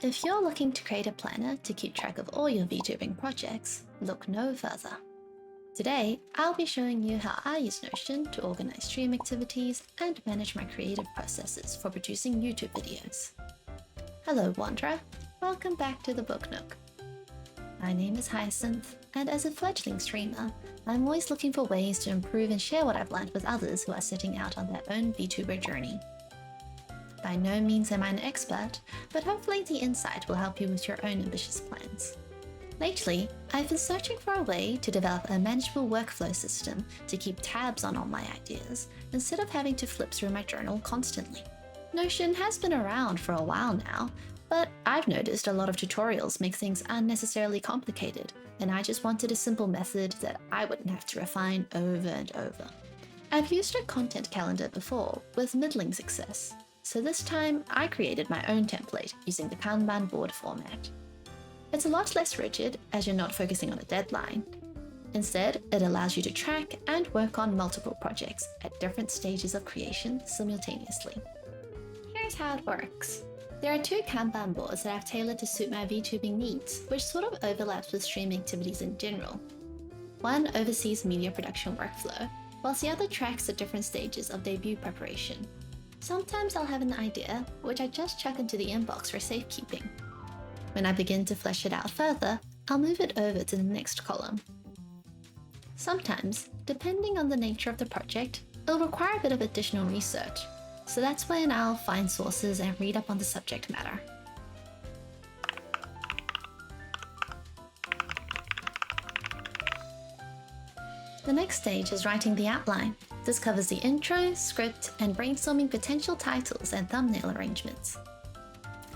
If you're looking to create a planner to keep track of all your VTubing projects, look no further. Today, I'll be showing you how I use Notion to organize stream activities and manage my creative processes for producing YouTube videos. Hello Wanderer, welcome back to the Book Nook. My name is Hyacinth, and as a fledgling streamer, I'm always looking for ways to improve and share what I've learned with others who are setting out on their own VTuber journey. By no means am I an expert, but hopefully the insight will help you with your own ambitious plans. Lately, I've been searching for a way to develop a manageable workflow system to keep tabs on all my ideas, instead of having to flip through my journal constantly. Notion has been around for a while now, but I've noticed a lot of tutorials make things unnecessarily complicated, and I just wanted a simple method that I wouldn't have to refine over and over. I've used a content calendar before with middling success, so this time I created my own template using the kanban board format. It's a lot less rigid as you're not focusing on a deadline. Instead, it allows you to track and work on multiple projects at different stages of creation simultaneously. Here's how it works. There are two kanban boards that I've tailored to suit my VTubing needs, which sort of overlaps with streaming activities in general. One oversees media production workflow, whilst the other tracks the different stages of debut preparation. Sometimes I'll have an idea, which I just chuck into the inbox for safekeeping. When I begin to flesh it out further, I'll move it over to the next column. Sometimes, depending on the nature of the project, it'll require a bit of additional research, so that's when I'll find sources and read up on the subject matter. The next stage is writing the outline. This covers the intro, script, and brainstorming potential titles and thumbnail arrangements.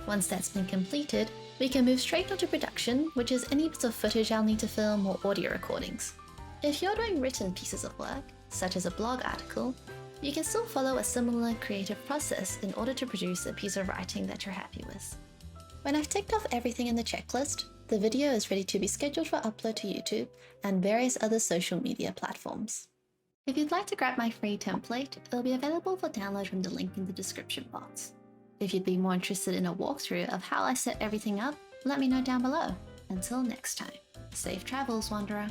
Once that's been completed, we can move straight onto production, which is any bits of footage I'll need to film or audio recordings. If you're doing written pieces of work, such as a blog article, you can still follow a similar creative process in order to produce a piece of writing that you're happy with. When I've ticked off everything in the checklist, the video is ready to be scheduled for upload to YouTube and various other social media platforms. If you'd like to grab my free template, it'll be available for download from the link in the description box. If you'd be more interested in a walkthrough of how I set everything up, let me know down below. Until next time, safe travels, Wanderer.